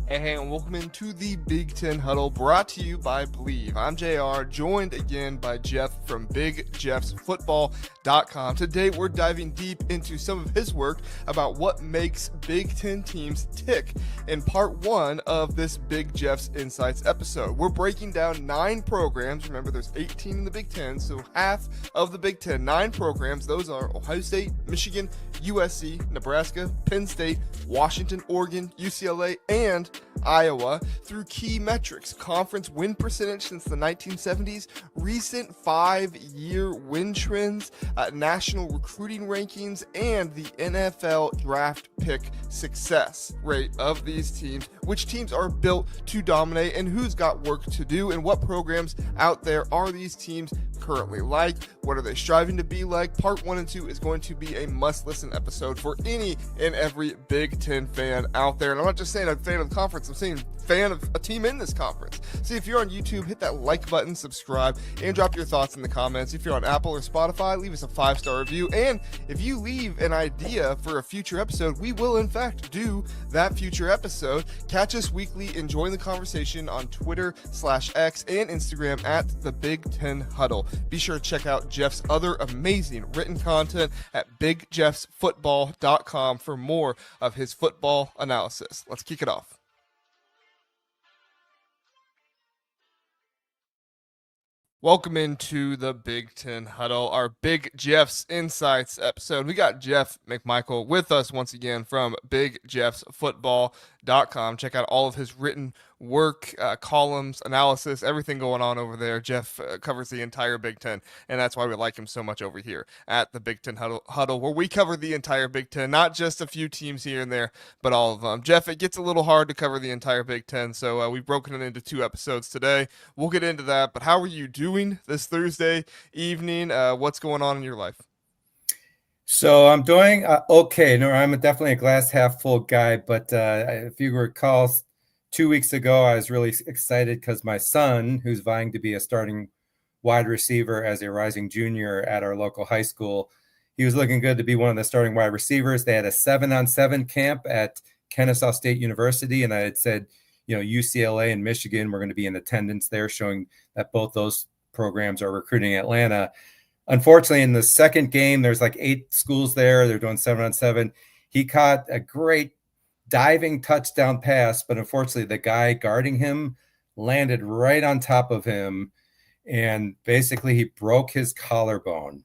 And welcome into the Big Ten Huddle, brought to you by Believe. I'm JR, joined again by Jeff from BigJeffsFootball.com. Today, we're diving deep into some of his work about what makes Big Ten teams tick in part one of this Big Jeff's Insights episode. We're breaking down 9 programs. Remember, there's 18 in the Big Ten, so half of the Big Ten, 9 programs. Those are Ohio State, Michigan, USC, Nebraska, Penn State, Washington, Oregon, UCLA, and Iowa through key metrics: conference win percentage since the 1970s, recent 5-year win trends, national recruiting rankings, and the NFL draft pick success rate of these teams, which teams are built to dominate, and who's got work to do, and what programs out there are these teams currently like, what are they striving to be like. Part 1 and 2 is going to be a must-listen episode for any and every Big Ten fan out there. And I'm not just saying a fan of the conference, I'm saying fan of a team in this conference. See, if you're on YouTube, hit that like button, subscribe, and drop your thoughts in the comments. If you're on Apple or Spotify, leave us a 5-star review. And if you leave an idea for a future episode, we will in fact do that future episode. Catch us weekly and join the conversation on Twitter/X and Instagram at the Big Ten Huddle. Be sure to check out Jeff's other amazing written content at BigJeffsFootball.com for more of his football analysis. Let's kick it off. Welcome into the Big Ten Huddle, our Big Jeff's Insights episode. We got Jeff McMichael with us once again from BigJeffsFootball.com. Check out all of his written work, columns, analysis, everything going on over there. Jeff covers the entire Big Ten, and that's why we like him so much over here at the Big Ten Huddle, where we cover the entire Big Ten, not just a few teams here and there, but all of them. Jeff, it gets a little hard to cover the entire Big Ten, so we've broken it into 2 episodes today. We'll get into that, but how are you doing this Thursday evening? What's going on in your life? So I'm doing okay. No, I'm definitely a glass half full guy, but if you recall, 2 weeks ago, I was really excited because my son, who's vying to be a starting wide receiver as a rising junior at our local high school, he was looking good to be one of the starting wide receivers. They had a 7-on-7 camp at Kennesaw State University, and I had said, UCLA and Michigan were going to be in attendance there, showing that both those programs are recruiting Atlanta. Unfortunately, in the second game, there's like 8 schools there. They're doing 7-on-7. He caught a great diving touchdown pass, but unfortunately the guy guarding him landed right on top of him, and basically he broke his collarbone.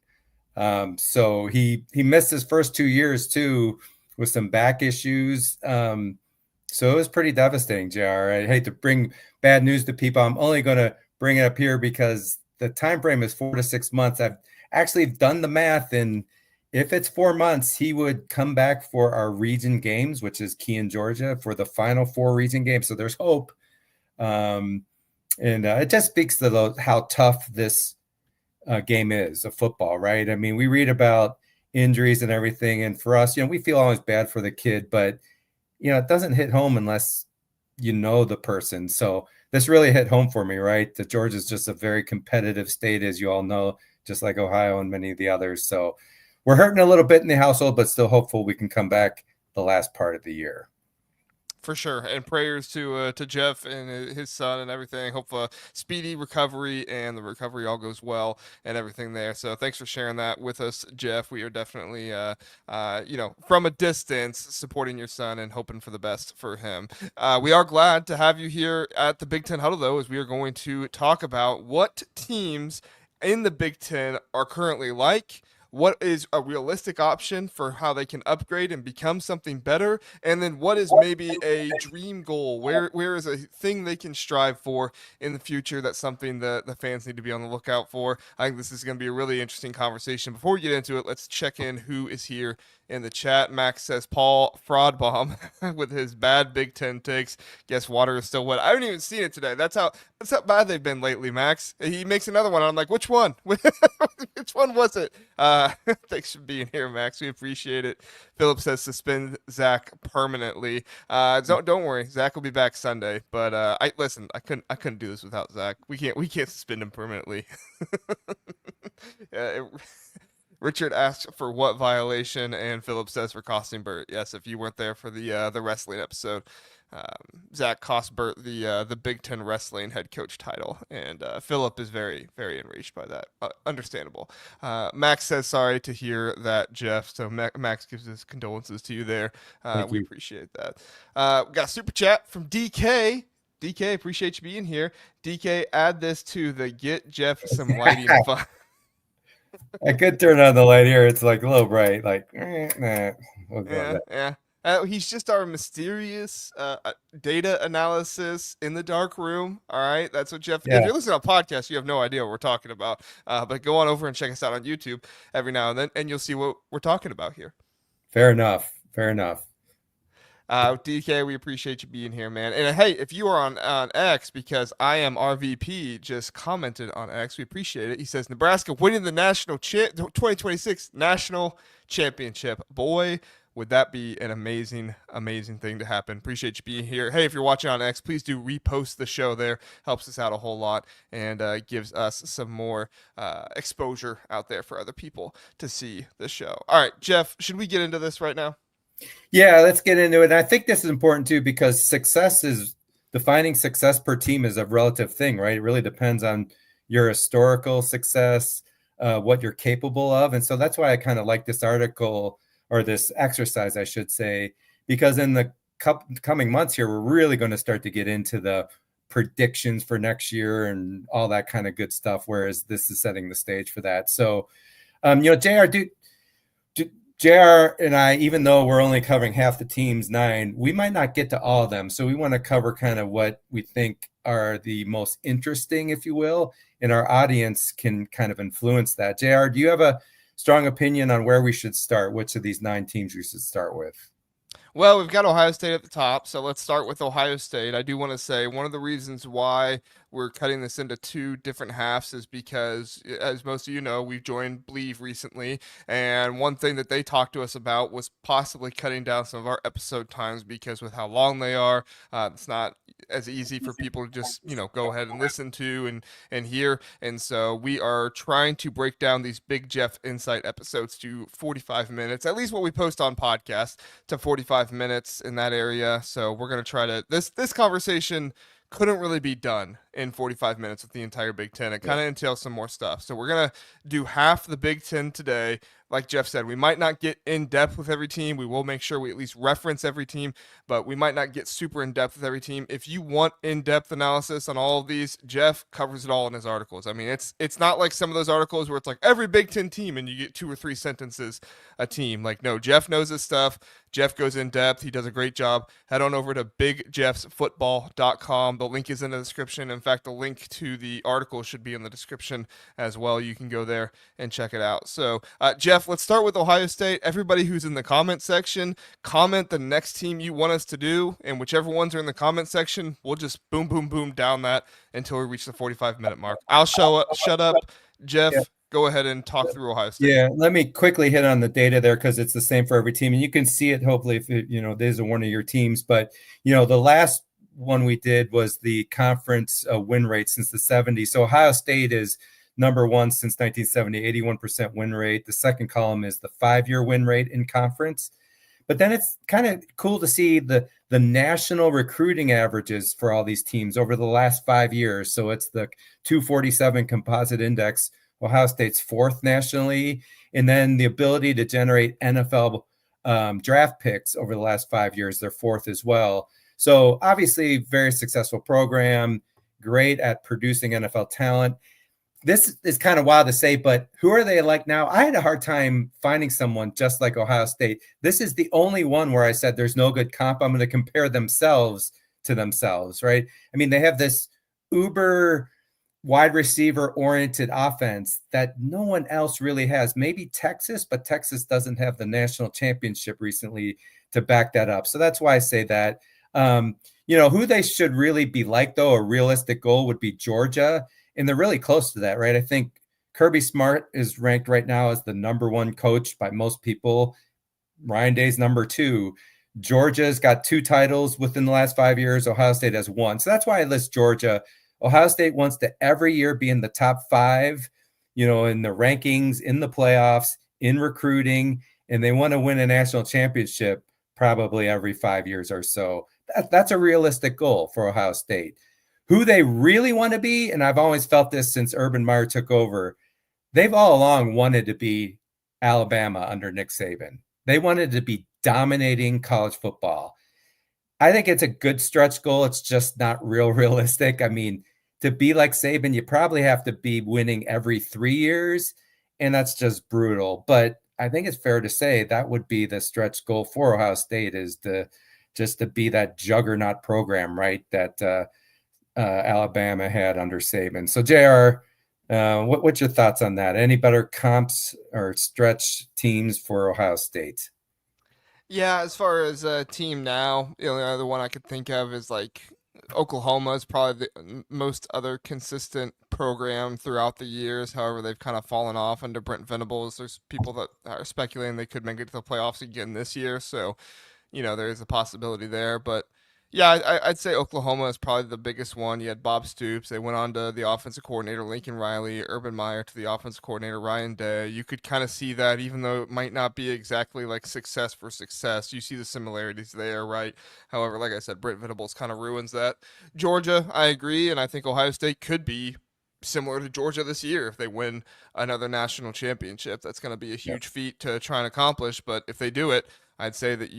So he missed his first 2 years too, with some back issues. So it was pretty devastating, JR. I hate to bring bad news to people. I'm only going to bring it up here because the time frame is 4 to 6 months. I've actually done the math, and if it's 4 months, he would come back for our region games, which is Keene, Georgia, for the final 4 region games. So there's hope. And it just speaks to how tough this game is of football, right? I mean, we read about injuries and everything. And for us, we feel always bad for the kid, but, it doesn't hit home unless you know the person. So this really hit home for me, right? That Georgia is just a very competitive state, as you all know, just like Ohio and many of the others. So we're hurting a little bit in the household, but still hopeful we can come back the last part of the year. For sure, and prayers to Jeff and his son and everything. Hope a speedy recovery, and the recovery all goes well and everything there. So thanks for sharing that with us, Jeff. We are definitely, from a distance, supporting your son and hoping for the best for him. We are glad to have you here at the Big Ten Huddle, though, as we are going to talk about what teams in the Big Ten are currently like, what is a realistic option for how they can upgrade and become something better, and then what is maybe a dream goal, where is a thing they can strive for in the future. That's something that the fans need to be on the lookout for. I think this is going to be a really interesting conversation. Before we get into it, let's check in who is here in the chat. Max says Paul Fraudbaum with his bad Big Ten takes. Guess water is still wet. I haven't even seen it today. That's how bad they've been lately, Max. He makes another one. I'm like, which one? Which one was it? Thanks for being here, Max. We appreciate it. Philip says suspend Zach permanently. Don't worry, Zach will be back Sunday. But I couldn't do this without Zach. We can't suspend him permanently. Richard asks for what violation, and Philip says for costing Bert. Yes, if you weren't there for the wrestling episode, Zach cost Bert the Big Ten wrestling head coach title, and Philip is very very enraged by that. Understandable. Max says sorry to hear that, Jeff. So Max gives his condolences to you there. We appreciate that. We got a super chat from DK. DK, appreciate you being here. DK, add this to the Get Jeff Some Lighting fun. I could turn on the light here. It's like a little bright. Like, nah. We'll yeah. He's just our mysterious data analysis in the dark room. All right, that's what Jeff. Yeah. If you're listening to a podcast, you have no idea what we're talking about. But go on over and check us out on YouTube every now and then, and you'll see what we're talking about here. Fair enough. Fair enough. DK, we appreciate you being here, man. And hey, if you are on X, because I am RVP just commented on X, we appreciate it. He says Nebraska winning the 2026 national championship. Boy, would that be an amazing, amazing thing to happen. Appreciate you being here. Hey, if you're watching on X, please do repost the show there. Helps us out a whole lot and gives us some more exposure out there for other people to see the show. All right, Jeff, should we get into this right now? Yeah, let's get into it. And I think this is important too, because defining success per team is a relative thing, right? It really depends on your historical success, what you're capable of. And so that's why I kind of like this article, or this exercise, I should say, because in the coming months here, we're really going to start to get into the predictions for next year and all that kind of good stuff, whereas this is setting the stage for that. So, JR and I, even though we're only covering half the teams, 9, we might not get to all of them. So we want to cover kind of what we think are the most interesting, if you will, and our audience can kind of influence that. JR, do you have a strong opinion on where we should start? Which of these 9 teams we should start with? Well, we've got Ohio State at the top, so let's start with Ohio State. I do want to say one of the reasons why we're cutting this into 2 different halves is because, as most of you know, we've joined Believe recently, and one thing that they talked to us about was possibly cutting down some of our episode times, because with how long they are, it's not as easy for people to just, go ahead and listen to and hear. And so we are trying to break down these Big Jeff Insight episodes to 45 minutes, at least what we post on podcast, to 45 minutes in that area. So we're going to try to, this conversation couldn't really be done in 45 minutes with the entire Big Ten. It kind of entails some more stuff. So we're going to do half the Big Ten today. Like Jeff said, we might not get in depth with every team. We will make sure we at least reference every team, but we might not get super in depth with every team. If you want in-depth analysis on all of these, Jeff covers it all in his articles. I mean, it's not like some of those articles where it's like every Big Ten team and you get 2 or 3 sentences a team. Like, no, Jeff knows his stuff. Jeff goes in depth. He does a great job. Head on over to bigjeffsfootball.com. The link is in the description. In fact, the link to the article should be in the description as well. You can go there and check it out. So, Jeff, let's start with Ohio State. Everybody who's in the comment section, comment the next team you want us to do, and whichever ones are in the comment section, we'll just boom, boom, boom down that until we reach the 45-minute mark. I'll shut up. Jeff, go ahead and talk through Ohio State. Yeah, let me quickly hit on the data there, because it's the same for every team, and you can see it hopefully if these are one of your teams. But the last one we did was the conference win rate since the 70s. So Ohio State is number 1 since 1970, 81% win rate. The second column is the 5-year win rate in conference. But then it's kind of cool to see the national recruiting averages for all these teams over the last 5 years. So it's the 247 composite index. Ohio State's 4th nationally. And then the ability to generate NFL draft picks over the last 5 years, they're 4th as well. So obviously very successful program, great at producing NFL talent. This is kind of wild to say, but who are they like now? I had a hard time finding someone just like Ohio State. This is the only one where I said there's no good comp. I'm going to compare themselves to themselves, right? I mean, they have this uber wide receiver oriented offense that no one else really has. Maybe Texas, but Texas doesn't have the national championship recently to back that up. So that's why I say that. Who they should really be like, though, a realistic goal would be Georgia. And they're really close to that, right? I think Kirby Smart is ranked right now as the number 1 coach by most people. Ryan Day's number 2. Georgia's got 2 titles within the last 5 years. Ohio State has 1. So that's why I list Georgia. Ohio State wants to every year be in the top 5, in the rankings, in the playoffs, in recruiting, and they want to win a national championship probably every 5 years or so. That's a realistic goal for Ohio State. Who they really want to be, and I've always felt this since Urban Meyer took over, they've all along wanted to be Alabama under Nick Saban. They wanted to be dominating college football. I think it's a good stretch goal. It's just not realistic. I mean, to be like Saban, you probably have to be winning every 3 years, and that's just brutal. But I think it's fair to say that would be the stretch goal for Ohio State, is to be that juggernaut program, right, that Alabama had under Saban. So, JR, what's your thoughts on that? Any better comps or stretch teams for Ohio State? Yeah, as far as a team now, the only other one I could think of is like Oklahoma is probably the most other consistent program throughout the years. However, they've kind of fallen off under Brent Venables. There's people that are speculating they could make it to the playoffs again this year. So, there is a possibility there. But yeah, I'd say Oklahoma is probably the biggest one. You had Bob Stoops. They went on to the offensive coordinator, Lincoln Riley, Urban Meyer to the offensive coordinator, Ryan Day. You could kind of see that, even though it might not be exactly like success for success, you see the similarities there, right? However, like I said, Brent Venables kind of ruins that. Georgia, I agree, and I think Ohio State could be similar to Georgia this year if they win another national championship. That's going to be a huge feat to try and accomplish, but if they do it, I'd say that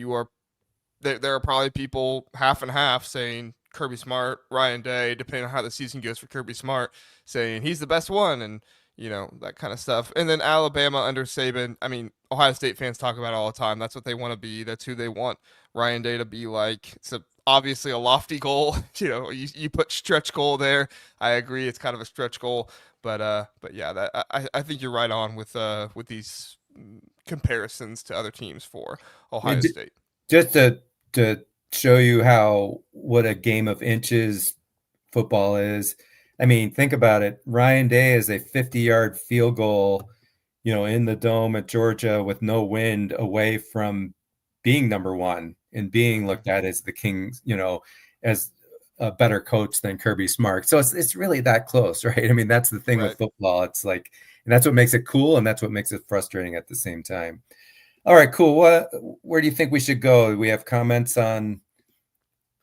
there are probably people half and half saying Kirby Smart, Ryan Day, depending on how the season goes for Kirby Smart, saying he's the best one, and that kind of stuff. And then Alabama under Saban, I mean, Ohio State fans talk about it all the time. That's what they want to be. That's who they want Ryan Day to be like. It's obviously a lofty goal. You put stretch goal there. I agree, it's kind of a stretch goal, but yeah, I think you're right on with these comparisons to other teams for Ohio State. Just to show you what a game of inches football is. I mean, think about it. Ryan Day is a 50-yard field goal, in the dome at Georgia with no wind away from being number one and being looked at as the king, as a better coach than Kirby Smart. So it's really that close, right? I mean, that's the thing with football. It's like, and that's what makes it cool, and that's what makes it frustrating at the same time. All right, cool. Where do you think we should go? Do we have comments on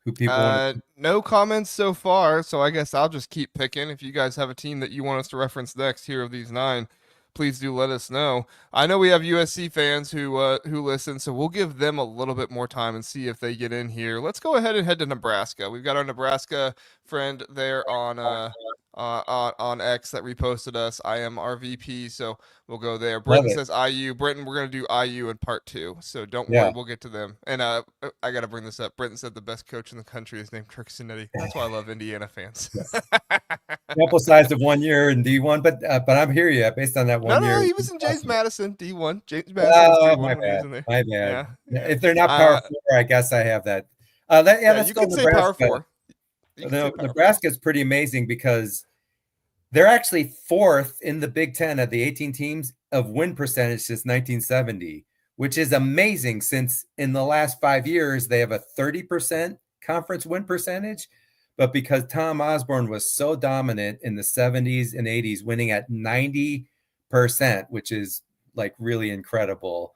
who people want to... No comments so far, so I guess I'll just keep picking. If you guys have a team that you want us to reference next here of these 9, please do let us know. I know we have USC fans who listen, so we'll give them a little bit more time and see if they get in here. Let's go ahead and head to Nebraska. We've got our Nebraska friend there on X that reposted us. I am RVP, so we'll go there. Britton says IU. Britton, we're going to do IU in part 2, so don't worry, we'll get to them. And I got to bring this up. Britton said the best coach in the country is named Kirk Cinetti. That's why I love Indiana fans. Sample size of 1 year in D1, but I'm here yet based on that 1 year. No, he was in James Madison, D1. James Madison was D1 my when he was in there. My bad. Yeah. If they're not Power 4, I guess I have that. Let's you go can say Power 4. Nebraska is pretty amazing because they're actually 4th in the Big Ten of the 18 teams of win percentage since 1970, which is amazing since in the last 5 years they have a 30% conference win percentage. But because Tom Osborne was so dominant in the 70s and 80s, winning at 90%, which is like really incredible.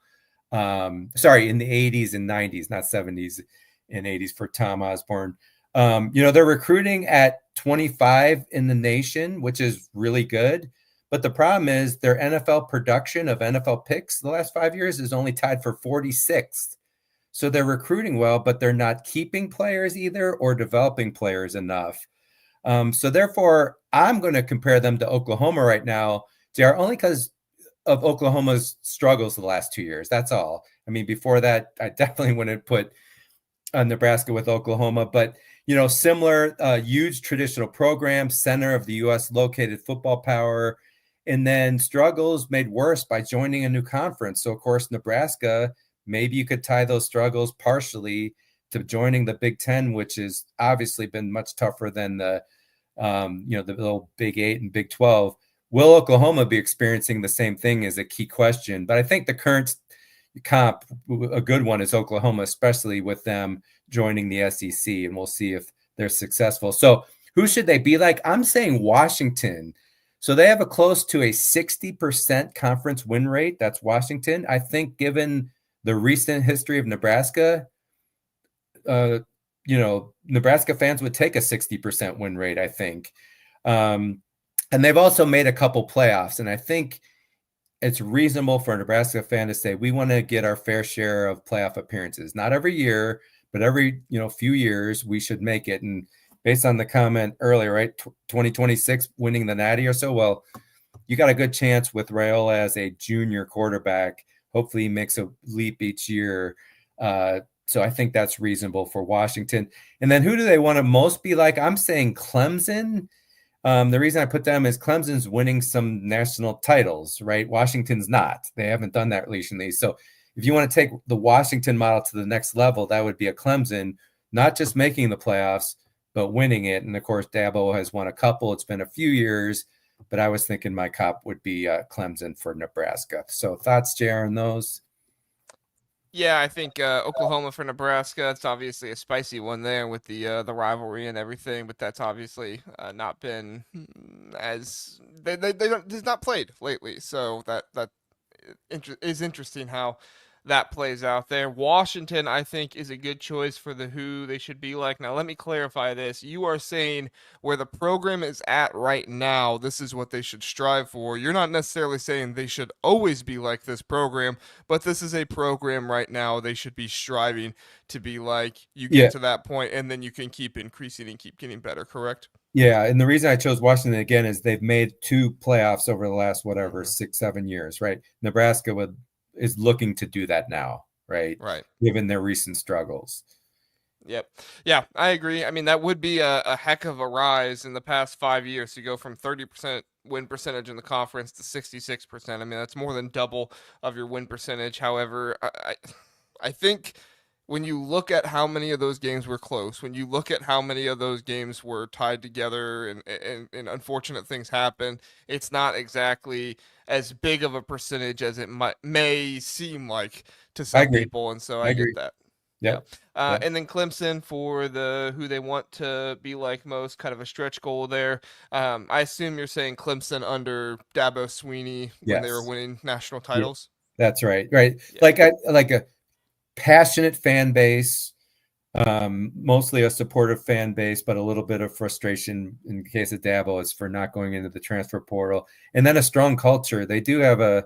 Sorry, in the 80s and 90s, not 70s and 80s for Tom Osborne. They're recruiting at 25 in the nation, which is really good. But the problem is their NFL production of NFL picks the last 5 years is only tied for 46th. So they're recruiting well, but they're not keeping players either or developing players enough. So therefore, I'm going to compare them to Oklahoma right now, JR, only because of Oklahoma's struggles the last 2 years. That's all. I mean, before that, I definitely wouldn't put Nebraska with Oklahoma, but similar, huge traditional program, center of the U.S. located football power, and then struggles made worse by joining a new conference. So, of course, Nebraska, maybe you could tie those struggles partially to joining the Big Ten, which has obviously been much tougher than the little Big 8 and Big 12. Will Oklahoma be experiencing the same thing is a key question. But I think the current comp, a good one, is Oklahoma, especially with them joining the SEC, and we'll see if they're successful. So who should they be like? I'm saying Washington. So they have a close to a 60% conference win rate. That's Washington. I think given the recent history of Nebraska, uh, Nebraska fans would take a 60% win rate, I think. And they've also made a couple playoffs. And I think it's reasonable for a Nebraska fan to say, we want to get our fair share of playoff appearances. Not every year, but every, few years we should make it. And based on the comment earlier, right, 2026 winning the Natty or so, well, you got a good chance with Raiola as a junior quarterback. Hopefully he makes a leap each year. So I think that's reasonable for Washington. And then who do they want to most be like? I'm saying Clemson. The reason I put them is Clemson's winning some national titles, right? Washington's not. They haven't done that recently. So if you want to take the Washington model to the next level, that would be a Clemson, not just making the playoffs, but winning it. And of course, Dabo has won a couple. It's been a few years, but I was thinking my cop would be Clemson for Nebraska. So thoughts, JR, on those? Yeah, I think Oklahoma for Nebraska. It's obviously a spicy one there with the rivalry and everything, but that's obviously not been as they don't he's not played lately. So that is interesting how that plays out there. Washington, I think, is a good choice for the who they should be like. Now, let me clarify this. You are saying where the program is at right now, this is what they should strive for. You're not necessarily saying they should always be like this program, but this is a program right now they should be striving to be like. You get to that point, and then you can keep increasing and keep getting better, correct? Yeah, and the reason I chose Washington again is they've made 2 playoffs over the last 6-7 years, right? Nebraska is looking to do that now, right? Right. Given their recent struggles. Yep. Yeah, I agree. I mean, that would be a heck of a rise in the past 5 years to go from 30% win percentage in the conference to 66%. I mean, that's more than double of your win percentage. However, I think when you look at how many of those games were close, when you look at how many of those games were tied together and unfortunate things happen, it's not exactly as big of a percentage as it may seem like to some people. And so I get that. Yeah. And then Clemson for the who they want to be like most, kind of a stretch goal there. I assume you're saying Clemson under Dabo Swinney when they were winning national titles. Yeah. That's right. Right. Yeah. Like a passionate fan base, mostly a supportive fan base, but a little bit of frustration in the case of Dabo is for not going into the transfer portal. And then a strong culture. They do have a,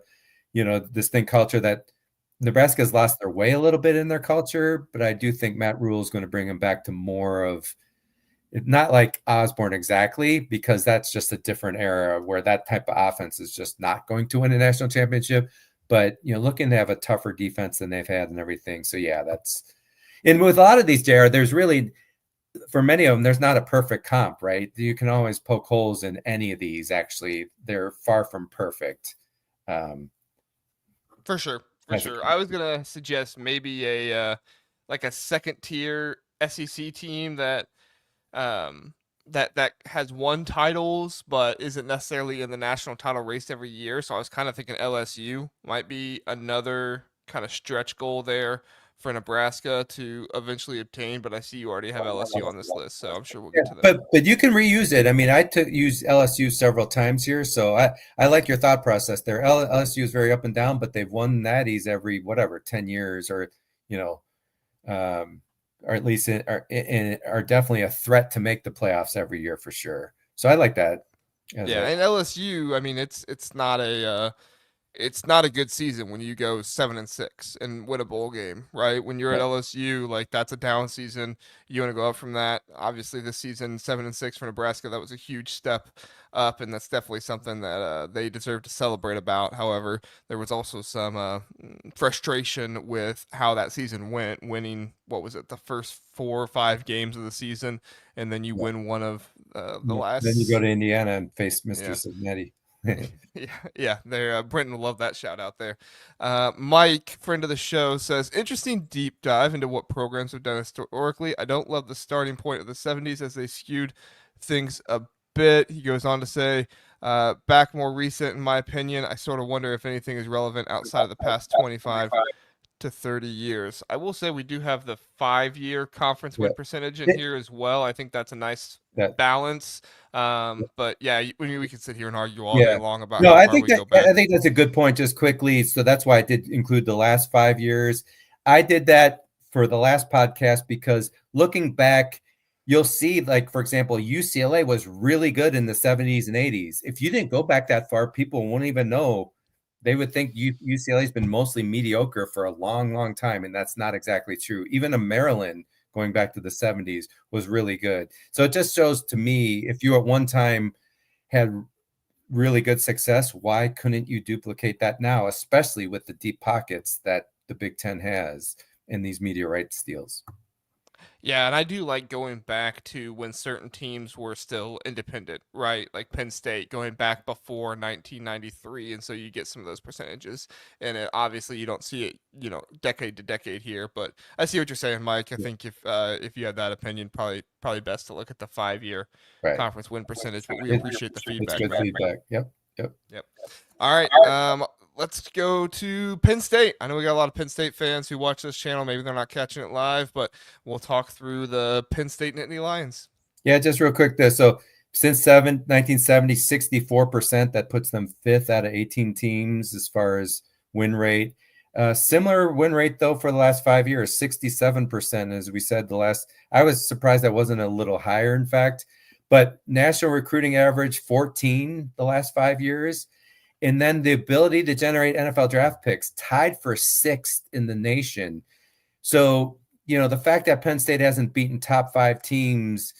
distinct culture that Nebraska's lost their way a little bit in their culture, but I do think Matt Rule is going to bring them back to more of, not like Osborne exactly, because that's just a different era where that type of offense is just not going to win a national championship. But, looking to have a tougher defense than they've had and everything. So, yeah, and with a lot of these, JR, there's really, for many of them, there's not a perfect comp, right? You can always poke holes in any of these. Actually, they're far from perfect. For sure. For sure. I was going to suggest maybe a second tier SEC team that has won titles but isn't necessarily in the national title race every year. So I was kind of thinking LSU might be another kind of stretch goal there for Nebraska to eventually obtain, but I see you already have LSU on this list, so I'm sure we'll get to that. But you can reuse it. I mean, I use LSU several times here, so I like your thought process there. LSU is very up and down, but they've won natties every 10 years, or or at least are definitely a threat to make the playoffs every year for sure. So I like that. And LSU, I mean, it's not a good season when you go 7-6 and win a bowl game, right? When you're at LSU, like that's a down season. You want to go up from that. Obviously, this season 7-6 for Nebraska, that was a huge step up, and that's definitely something that they deserve to celebrate about. However, there was also some frustration with how that season went, winning the first 4 or 5 games of the season, and then you win one of the last. Then you go to Indiana and face Mr. Signetti. Yeah, there. Brenton will love that shout out there. Mike, friend of the show, says interesting deep dive into what programs have done historically. I don't love the starting point of the 70s as they skewed things a bit. He goes on to say, back more recent, in my opinion. I sort of wonder if anything is relevant outside of the past 25 to 30 years. I will say we do have the 5-year conference Yeah. win percentage in here as well. I think that's a nice That, balance. But yeah, we could sit here and argue all day yeah. long about No, how I far think we go back. I think that's a good point. Just quickly, so that's why I did include the last 5 years. I did that for the last podcast because looking back, you'll see, like, for example, UCLA was really good in the 70s and 80s. If you didn't go back that far, people won't even know. They would think UCLA has been mostly mediocre for a long, long time, and that's not exactly true. Even a Maryland going back to the 70s was really good. So it just shows to me, if you at one time had really good success, why couldn't you duplicate that now, especially with the deep pockets that the Big Ten has in these media rights deals? Yeah, and I do like going back to when certain teams were still independent, right? Like Penn State going back before 1993, and so you get some of those percentages. And obviously, you don't see it, decade to decade here. But I see what you're saying, Mike. I Yeah, think if you have that opinion, probably best to look at the 5-year right. conference win percentage. But we It, appreciate the it's feedback, good man. feedback. Yep. Yep. Yep. All right. Let's go to Penn State. I know we got a lot of Penn State fans who watch this channel. Maybe they're not catching it live, but we'll talk through the Penn State Nittany Lions. Yeah, just real quick there. So since 1970, 64%. That puts them 5th out of 18 teams as far as win rate. Similar win rate, though, for the last 5 years, 67%. As we said, I was surprised that wasn't a little higher, in fact. But national recruiting average, 14 the last 5 years. And then the ability to generate NFL draft picks, tied for 6th in the nation. So, the fact that Penn State hasn't beaten top 5 teams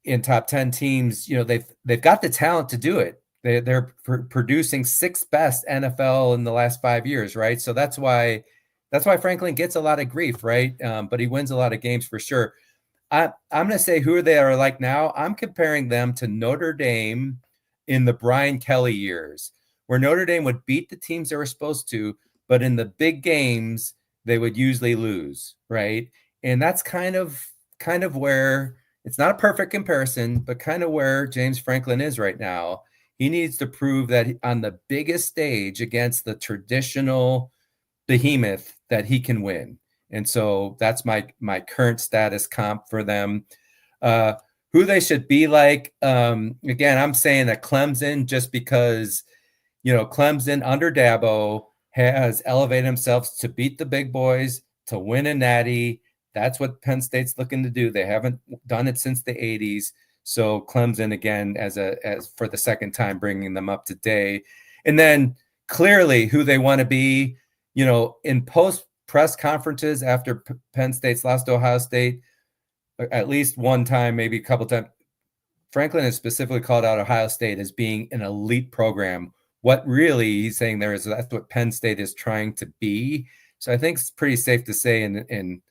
in top 10 teams, they've got the talent to do it. They're producing 6th best NFL in the last 5 years, right? So that's why Franklin gets a lot of grief, right? But he wins a lot of games for sure. I'm going to say who they are like now. I'm comparing them to Notre Dame in the Brian Kelly years, where Notre Dame would beat the teams they were supposed to, but in the big games, they would usually lose, right? And that's kind of where, it's not a perfect comparison, but kind of where James Franklin is right now. He needs to prove that on the biggest stage against the traditional behemoth that he can win. And so that's my current status comp for them. Who they should be like. Again, I'm saying that Clemson, just because, Clemson under Dabo has elevated themselves to beat the big boys, to win a natty. That's what Penn State's looking to do. They haven't done it since the 80s. So Clemson, again, as for the second time, bringing them up to date. And then clearly who they want to be, in post press conferences after Penn State's lost to Ohio State, at least one time, maybe a couple times, Franklin has specifically called out Ohio State as being an elite program. What really he's saying there is that's what Penn State is trying to be. So I think it's pretty safe to say, and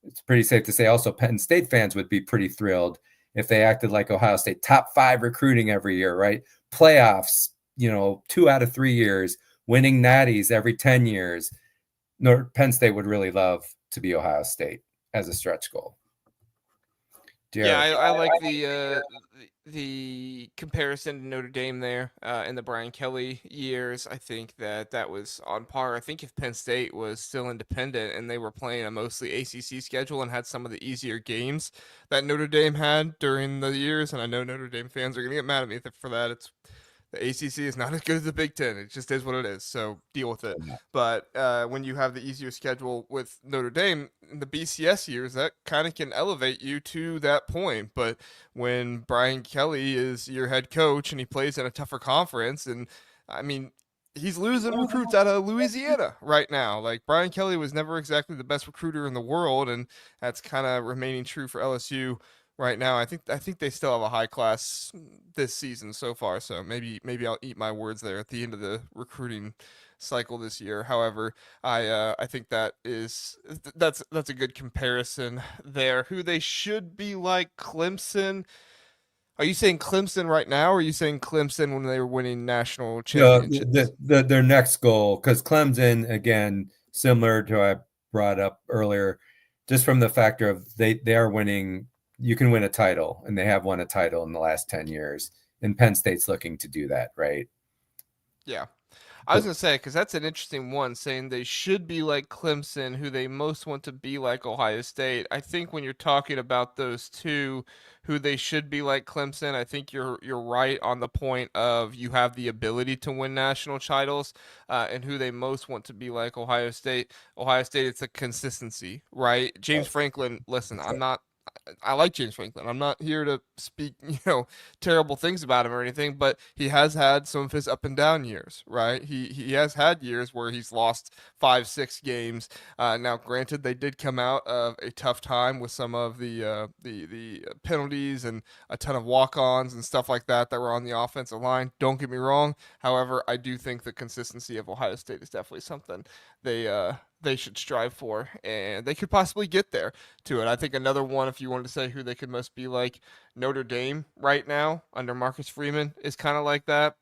it's pretty safe to say also Penn State fans would be pretty thrilled if they acted like Ohio State, top 5 recruiting every year, right? Playoffs, 2 out of 3 years, winning natties every 10 years. Penn State would really love to be Ohio State as a stretch goal. Yeah, I like the comparison to Notre Dame there in the Brian Kelly years. I think that was on par. I think if Penn State was still independent and they were playing a mostly ACC schedule and had some of the easier games that Notre Dame had during the years, and I know Notre Dame fans are going to get mad at me for that. The ACC is not as good as the Big Ten. It just is what it is. So deal with it. But when you have the easier schedule with Notre Dame in the BCS years, that kind of can elevate you to that point. But when Brian Kelly is your head coach and he plays in a tougher conference, and I mean, he's losing recruits out of Louisiana right now. Like Brian Kelly was never exactly the best recruiter in the world, and that's kind of remaining true for LSU right now. I think they still have a high class this season so far. So maybe I'll eat my words there at the end of the recruiting cycle this year. However, I think that's a good comparison there. Who they should be like Clemson. Are you saying Clemson right now, or are you saying Clemson when they were winning national championships? Their next goal, because Clemson, again, similar to what I brought up earlier, just from the factor of they are winning. You can win a title, and they have won a title in the last 10 years. And Penn State's looking to do that, right? Yeah. I was going to say, because that's an interesting one, saying they should be like Clemson, who they most want to be like Ohio State. I think when you're talking about those two, who they should be like Clemson, I think you're right on the point of you have the ability to win national titles, and who they most want to be like Ohio State. Ohio State, it's a consistency, right? James Franklin, listen, I like James Franklin. I'm not here to speak, terrible things about him or anything, but he has had some of his up and down years, right? He has had years where he's lost 5, 6 games. Now, granted, they did come out of a tough time with some of the penalties and a ton of walk-ons and stuff like that were on the offensive line. Don't get me wrong. However, I do think the consistency of Ohio State is definitely something they should strive for, and they could possibly get there to it. I think another one, if you wanted to say who they could most be like, Notre Dame right now under Marcus Freeman is kind of like that.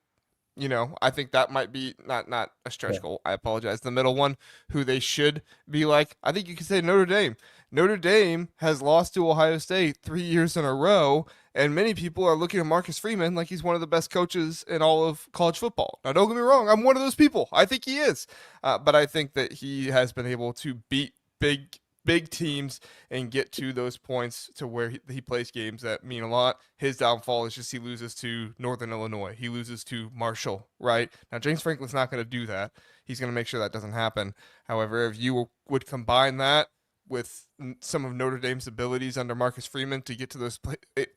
I think that might be not a stretch goal. I apologize. The middle one, who they should be like, I think you could say Notre Dame. Notre Dame has lost to Ohio State 3 years in a row, and many people are looking at Marcus Freeman like he's one of the best coaches in all of college football. Now, don't get me wrong. I'm one of those people. I think he is. But I think that he has been able to beat big teams and get to those points to where he plays games that mean a lot. His downfall is just he loses to Northern Illinois. He loses to Marshall, right? Now, James Franklin's not going to do that. He's going to make sure that doesn't happen. However, if you would combine that with some of Notre Dame's abilities under Marcus Freeman to get to those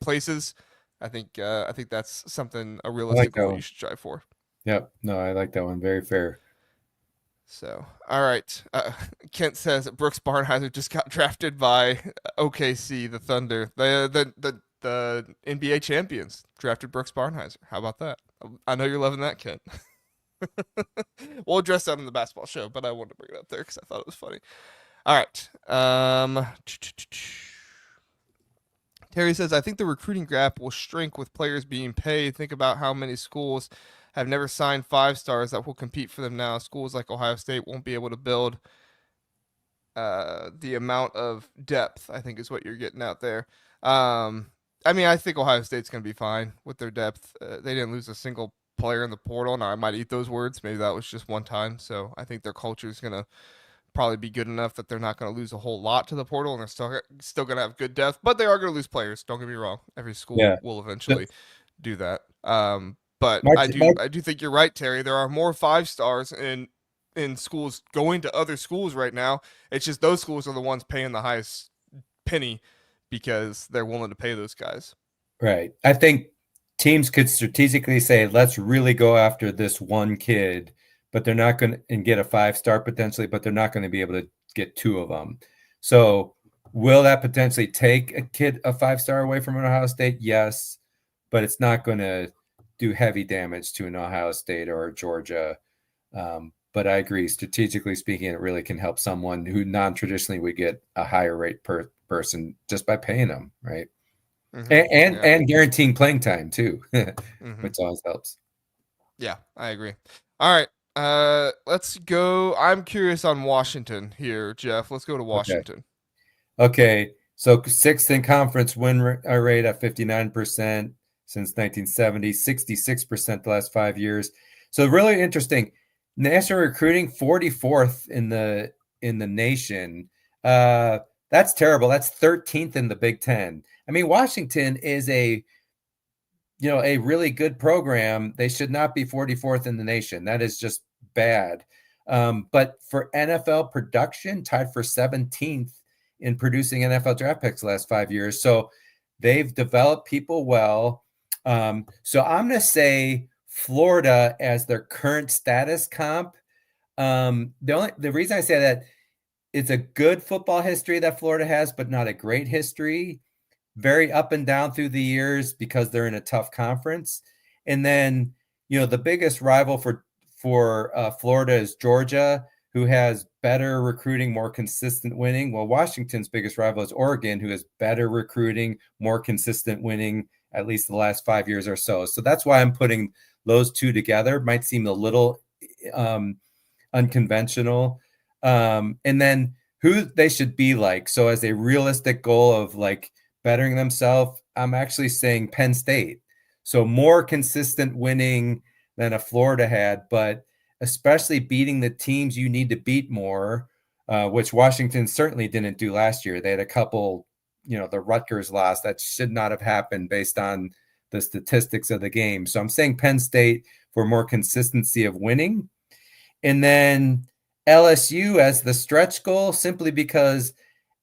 places, I think that's something, a realistic goal you should strive for. Yep. No, I like that one. Very fair. So, all right. Kent says Brooks Barnheiser just got drafted by OKC, the Thunder. The NBA champions drafted Brooks Barnheiser. How about that? I know you're loving that, Kent. We'll address that in the basketball show, but I wanted to bring it up there because I thought it was funny. All right. Terry says, I think the recruiting gap will shrink with players being paid. Think about how many schools have never signed 5-stars that will compete for them now. Schools like Ohio State won't be able to build the amount of depth, I think is what you're getting out there. I think Ohio State's going to be fine with their depth. They didn't lose a single player in the portal. Now, I might eat those words. Maybe that was just one time. So I think their culture is going to probably be good enough that they're not going to lose a whole lot to the portal, and they're still going to have good depth. But they are going to lose players. Don't get me wrong. Every school will eventually do that. But I do think you're right, Terry. There are more 5-stars in schools going to other schools right now. It's just those schools are the ones paying the highest penny because they're willing to pay those guys. Right. I think teams could strategically say, let's really go after this one kid, but they're not going to get a 5-star potentially, but they're not going to be able to get 2 of them. So will that potentially take a 5-star away from an Ohio State? Yes, but it's not going to do heavy damage to an Ohio State or Georgia. But I agree, strategically speaking, it really can help someone who non-traditionally would get a higher rate per person just by paying them, right? Mm-hmm. And guaranteeing playing time too, which always helps. Yeah, I agree. All right, let's go. I'm curious on Washington here, Jeff. Let's go to Washington. Okay. So 6th in conference win rate at 59%. Since 1970, 66% the last 5 years. So really interesting. National recruiting, 44th in the nation. That's terrible. That's 13th in the Big Ten. I mean, Washington is a really good program. They should not be 44th in the nation. That is just bad. But for NFL production, tied for 17th in producing NFL draft picks the last 5 years. So they've developed people well. So I'm going to say Florida as their current status comp. The reason I say that, it's a good football history that Florida has, but not a great history. Very up and down through the years because they're in a tough conference. And then, the biggest rival for Florida is Georgia, who has better recruiting, more consistent winning. Well, Washington's biggest rival is Oregon, who has better recruiting, more consistent winning, at least the last 5 years or so. So that's why I'm putting those two together. Might seem a little unconventional. And then who they should be like. So as a realistic goal of like bettering themselves, I'm actually saying Penn State. So more consistent winning than a Florida had, but especially beating the teams you need to beat more, which Washington certainly didn't do last year. They had a couple, the Rutgers loss that should not have happened based on the statistics of the game. So I'm saying Penn State for more consistency of winning. And then LSU as the stretch goal, simply because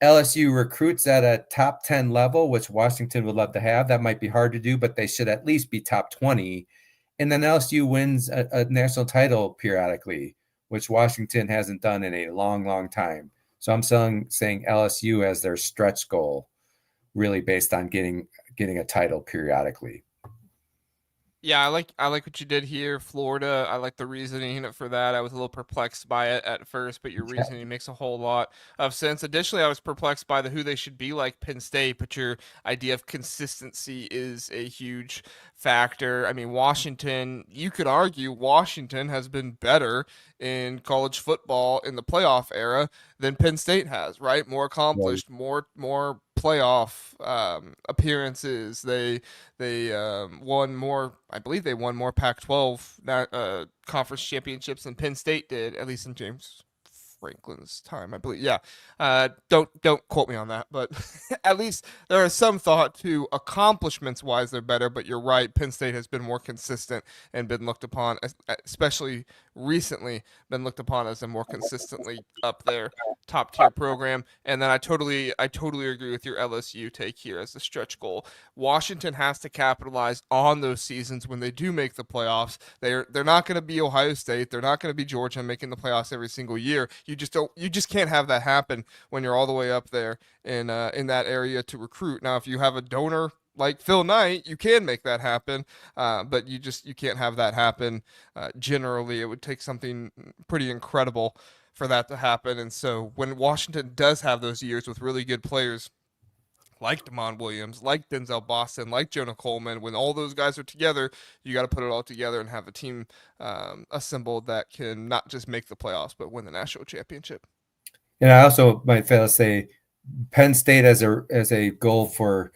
LSU recruits at a top 10 level, which Washington would love to have. That might be hard to do, but they should at least be top 20. And then LSU wins a national title periodically, which Washington hasn't done in a long, long time. So I'm saying LSU as their stretch goal, really based on getting a title periodically. Yeah, I like what you did here, Florida. I like the reasoning for that. I was a little perplexed by it at first, but your reasoning makes a whole lot of sense. Additionally, I was perplexed by who they should be like Penn State, but your idea of consistency is a huge factor. I mean, Washington, you could argue Washington has been better in college football in the playoff era than Penn State has, right? More accomplished, more playoff appearances. They won more. I believe they won more Pac-12 conference championships than Penn State did, at least in James Franklin's time, I believe. Yeah. Don't quote me on that, but at least there is some thought to accomplishments wise they're better. But you're right, Penn State has been more consistent and been looked upon, especially recently, been looked upon as a more consistently up there top tier program. And then I totally agree with your LSU take here as the stretch goal. Washington has to capitalize on those seasons when they do make the playoffs. They're not going to be Ohio State. They're not going to be Georgia making the playoffs every single year. You just can't have that happen when you're all the way up there in that area to recruit. Now, if you have a donor like Phil Knight, you can make that happen, but you can't have that happen. Generally, it would take something pretty incredible for that to happen. And so when Washington does have those years with really good players like Damon Williams, like Denzel Boston, like Jonah Coleman, when all those guys are together, you got to put it all together and have a team assembled that can not just make the playoffs, but win the national championship. And I also might fail to say Penn State as a goal for,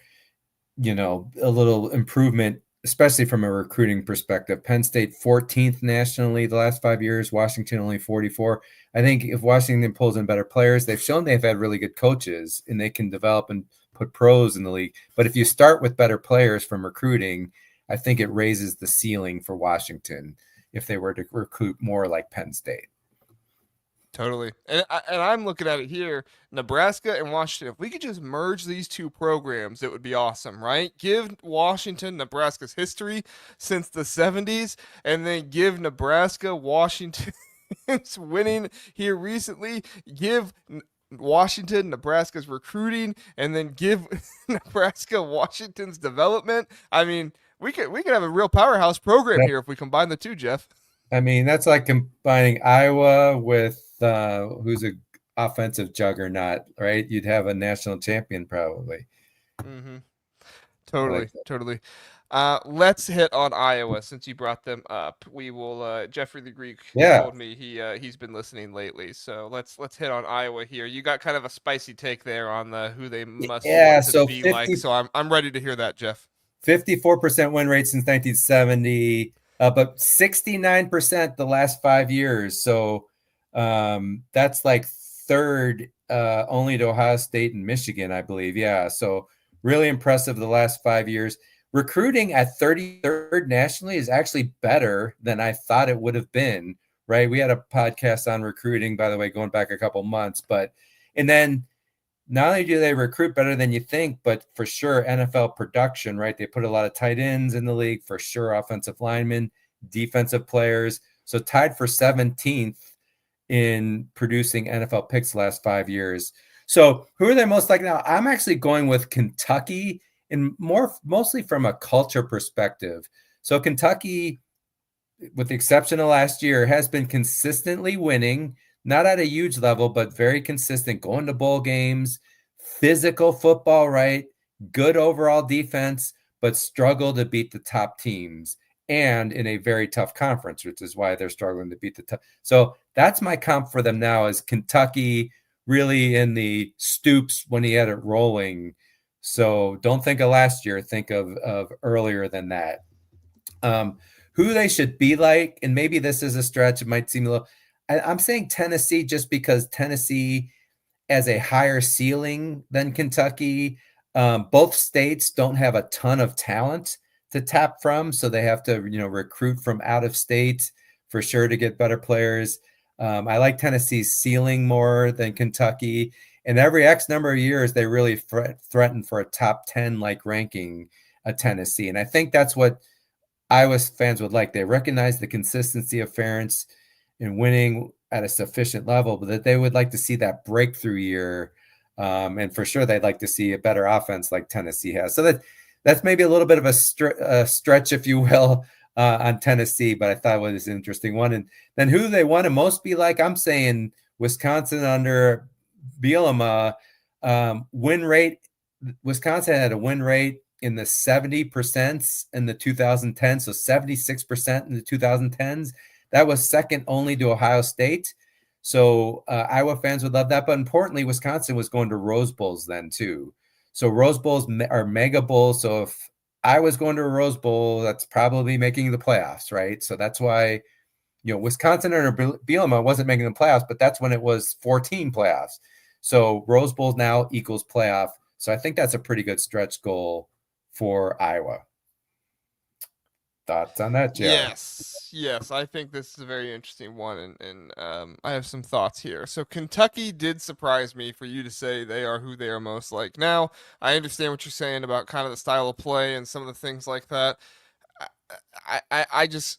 a little improvement, especially from a recruiting perspective. Penn State 14th nationally the last 5 years, Washington only 44. I think if Washington pulls in better players, they've shown they've had really good coaches and they can develop and put pros in the league. But if you start with better players from recruiting, I think it raises the ceiling for Washington if they were to recruit more like Penn State. Totally. And I'm looking at it here, Nebraska and Washington. If we could just merge these two programs, it would be awesome, right? Give Washington Nebraska's history since the 70s, and then give Nebraska Washington's winning here recently. Give Washington Nebraska's recruiting, and then give Nebraska Washington's development. I mean, we could have a real powerhouse program here if we combine the two, Jeff. I mean, that's like combining Iowa with who's a offensive juggernaut, right? You'd have a national champion probably. Mm-hmm. Totally. Let's hit on Iowa since you brought them up. We will. Jeffrey the Greek told me he's been listening lately, so let's hit on Iowa here. You got kind of a spicy take there on who they must want to be 50, like. So I'm ready to hear that, Jeff. 54% win rate since 1970, but 69% the last 5 years. So that's like third only to Ohio State and Michigan, I believe. Yeah, so really impressive the last 5 years. Recruiting at 33rd nationally is actually better than I thought it would have been, right? We had a podcast on recruiting, by the way, going back a couple months. And then not only do they recruit better than you think, but for sure NFL production, right? They put a lot of tight ends in the league, for sure offensive linemen, defensive players. So tied for 17th in producing NFL picks the last 5 years. So who are they most like now? I'm actually going with Kentucky, and mostly from a culture perspective. So Kentucky, with the exception of last year, has been consistently winning, not at a huge level, but very consistent, going to bowl games, physical football, right? Good overall defense, but struggle to beat the top teams, and in a very tough conference, which is why they're struggling to beat the top. So that's my comp for them now, is Kentucky really in the Stoops when he had it rolling. So don't think of last year, think of earlier than that. who they should be like, and maybe this is a stretch, it might seem a little, I'm saying Tennessee just because Tennessee has a higher ceiling than Kentucky. Both states don't have a ton of talent to tap from, so they have to, recruit from out of state for sure to get better players. I like Tennessee's ceiling more than Kentucky. And every X number of years, they really threaten for a top 10 like ranking at Tennessee. And I think that's what Iowa fans would like. They recognize the consistency of Ferentz in winning at a sufficient level, but that they would like to see that breakthrough year. And for sure, they'd like to see a better offense like Tennessee has. So that's maybe a little bit of a stretch, if you will, on Tennessee, but I thought it was an interesting one. And then who they want to most be like, I'm saying Wisconsin under Bielema. Win rate, Wisconsin had a win rate in the 70% in the 2010s, so 76% in the 2010s. That was second only to Ohio State. So Iowa fans would love that. But importantly, Wisconsin was going to Rose Bowls then too. So Rose Bowls are mega bowls. So if I was going to a Rose Bowl, that's probably making the playoffs, right? So that's why, Wisconsin under Bielema wasn't making the playoffs, but that's when it was 14 playoffs. So Rose Bowl now equals playoff. So I think that's a pretty good stretch goal for Iowa. Thoughts on that, Joe? Yes, I think this is a very interesting one, and I have some thoughts here. So Kentucky did surprise me for you to say they are who they are most like. Now, I understand what you're saying about kind of the style of play and some of the things like that. I just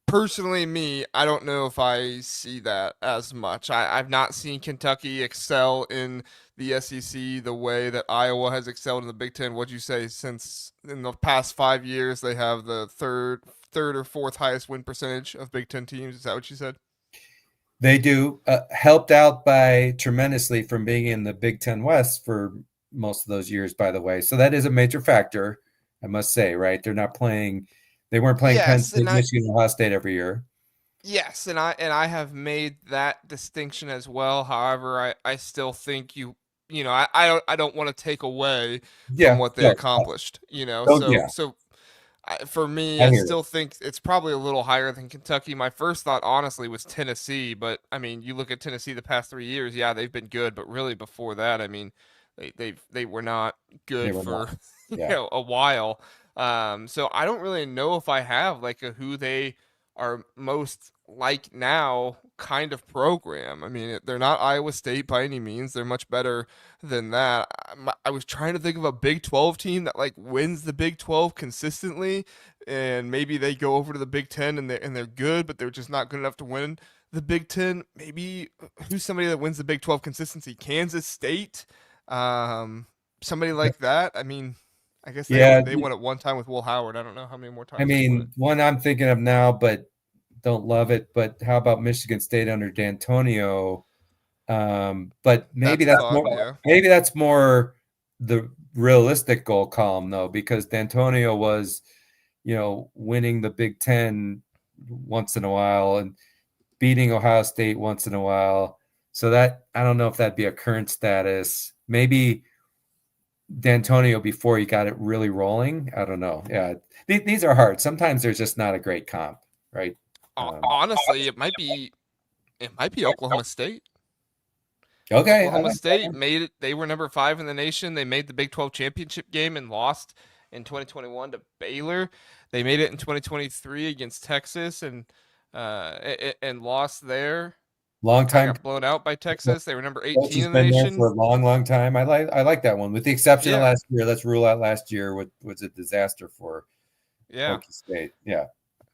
personally, I don't know if I see that as much. I've not seen Kentucky excel in the SEC the way that Iowa has excelled in the Big Ten. What'd you say? Since in the past 5 years, they have the third or fourth highest win percentage of Big Ten teams. Is that what you said? They do, helped out by tremendously from being in the Big Ten West for most of those years, by the way. So that is a major factor, I must say, right? They weren't playing Penn Yes, State, Michigan, Ohio State every year. yes, and I have made that distinction as well. However, I still think I don't want to take away from Yeah, what they yeah, accomplished. yeah, For me, I I hear it. still think it's probably a little higher than Kentucky. My first thought, honestly, was Tennessee, but I mean, you look at Tennessee the past 3 years, yeah, they've been good, but really before that, I mean, they were not They good were not. for Yeah. a while. So I don't really know if I have like a who they are most like now kind of program. I mean, they're not Iowa State by any means. They're much better than that. I was trying to think of a Big 12 team that like wins the Big 12 consistently, and maybe they go over to the Big 10 and they're good, but they're just not good enough to win the Big 10. Maybe who's somebody that wins the Big 12 consistency? Kansas State, somebody like that. I mean, I guess Yeah. they won it one time with Will Howard. I don't know how many more I times they won it. mean, one I'm thinking of now, but don't love it. But how about Michigan State under D'Antonio? But That's a thought, yeah. maybe that's more the realistic goal column though, because D'Antonio was, winning the Big Ten once in a while and beating Ohio State once in a while. So that I don't know if that'd be a current status. Maybe D'Antonio before he got it really rolling. I don't know. Yeah, these are hard. Sometimes there's just not a great comp, right? Honestly, it might be Oklahoma State. Okay, I Oklahoma like that State one. made it. They were number 5 in the nation. They made the Big 12 championship game and lost in 2021 to Baylor. They made it in 2023 against Texas and lost there. Long Kind time. of got blown out by Texas. They were number Coach 18 has in the been there nation. for a long, long time. I like that one, with the exception of Yeah, last year. Let's rule out last year, what was a disaster for yeah. Okie State. Yeah.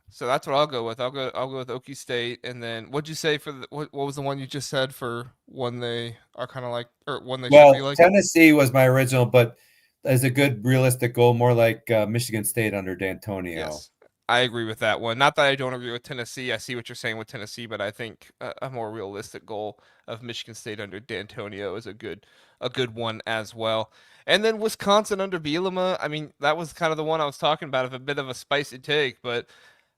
So that's what I'll go with. I'll go with Okie State. And then what'd you say for what was the one you just said for when they are kind of like, or when they should be Well, like? Tennessee was my original, but as a good realistic goal, more like Michigan State under D'Antonio. Yes, I agree with that one. Not that I don't agree with Tennessee. I see what you're saying with Tennessee, but I think a more realistic goal of Michigan State under D'Antonio is a good one as well. And then Wisconsin under Bielema. I mean, that was kind of the one I was talking about, of a bit of a spicy take, but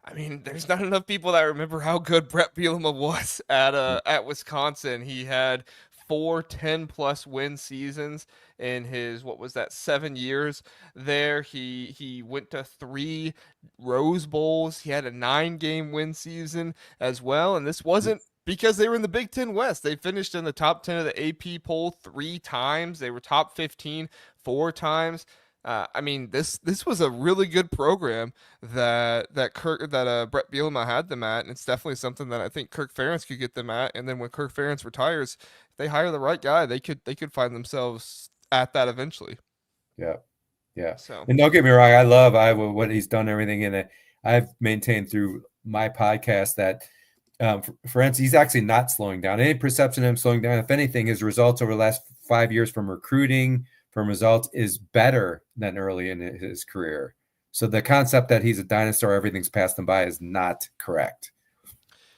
I mean, there's not enough people that remember how good Brett Bielema was at Wisconsin. He had 4 10-plus win seasons in his, what was that, 7 years there. He went to 3 Rose Bowls. He had a 9-game win season as well, and this wasn't because they were in the Big Ten West. They finished in the top 10 of the AP poll 3 times. They were top 15 4 times. I mean, this was a really good program that Brett Bielema had them at, and it's definitely something that I think Kirk Ferentz could get them at. And then when Kirk Ferentz retires, if they hire the right guy, they could find themselves at that eventually. Yeah, yeah. So, and don't get me wrong, I love Iowa, what he's done, everything in it. I've maintained through my podcast that for instance, he's actually not slowing down. Any perception of him slowing down, if anything, his results over the last 5 years from recruiting, from results, is better than early in his career. So the concept that he's a dinosaur, everything's passed him by, is not correct.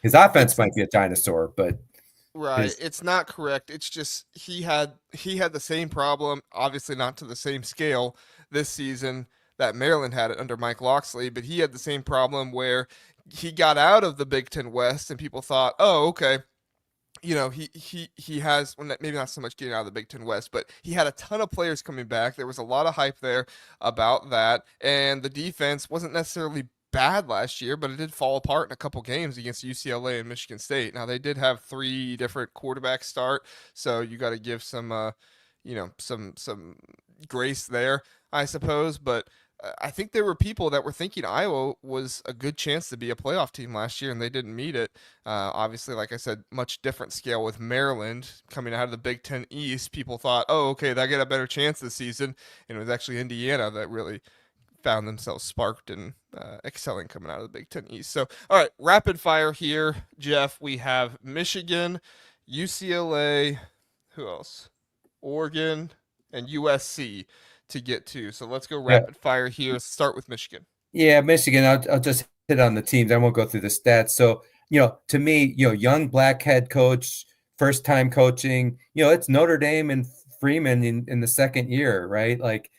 His offense might be a dinosaur, but right, it's not correct. It's just he had the same problem, obviously not to the same scale this season that Maryland had it under Mike Locksley, but he had the same problem where he got out of the Big Ten West and people thought, oh, okay, you know, he has, well, maybe not so much getting out of the Big Ten West, but he had a ton of players coming back. There was a lot of hype there about that, and the defense wasn't necessarily bad last year, but it did fall apart in a couple games against UCLA and Michigan State. Now they did have 3 different quarterbacks start, so you got to give some, some grace there, I suppose, but. I think there were people that were thinking Iowa was a good chance to be a playoff team last year, and they didn't meet it. Obviously, like I said, much different scale with Maryland coming out of the Big Ten East. People thought, oh, okay, they get a better chance this season. And it was actually Indiana that really found themselves sparked and excelling coming out of the Big Ten East. So, all right, rapid fire here, Jeff. We have Michigan, UCLA, who else? Oregon, and USC to get to. So let's go rapid fire here. Let's start with Michigan. Yeah, Michigan. I'll just hit on the teams. I won't go through the stats. So, to me, young black head coach, first time coaching, it's Notre Dame and Freeman in the second year, right? Like,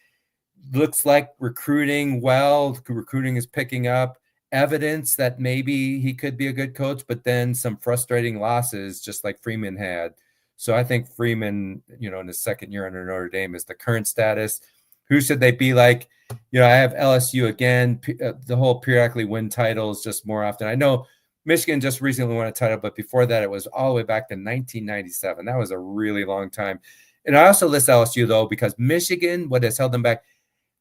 looks like recruiting is picking up, evidence that maybe he could be a good coach, but then some frustrating losses, just like Freeman had. So I think Freeman, in his second year under Notre Dame, is the current status. Who should they be like? I have LSU again. The whole periodically win titles just more often. I know Michigan just recently won a title, but before that, it was all the way back to 1997. That was a really long time. And I also list LSU, though, because Michigan, what has held them back,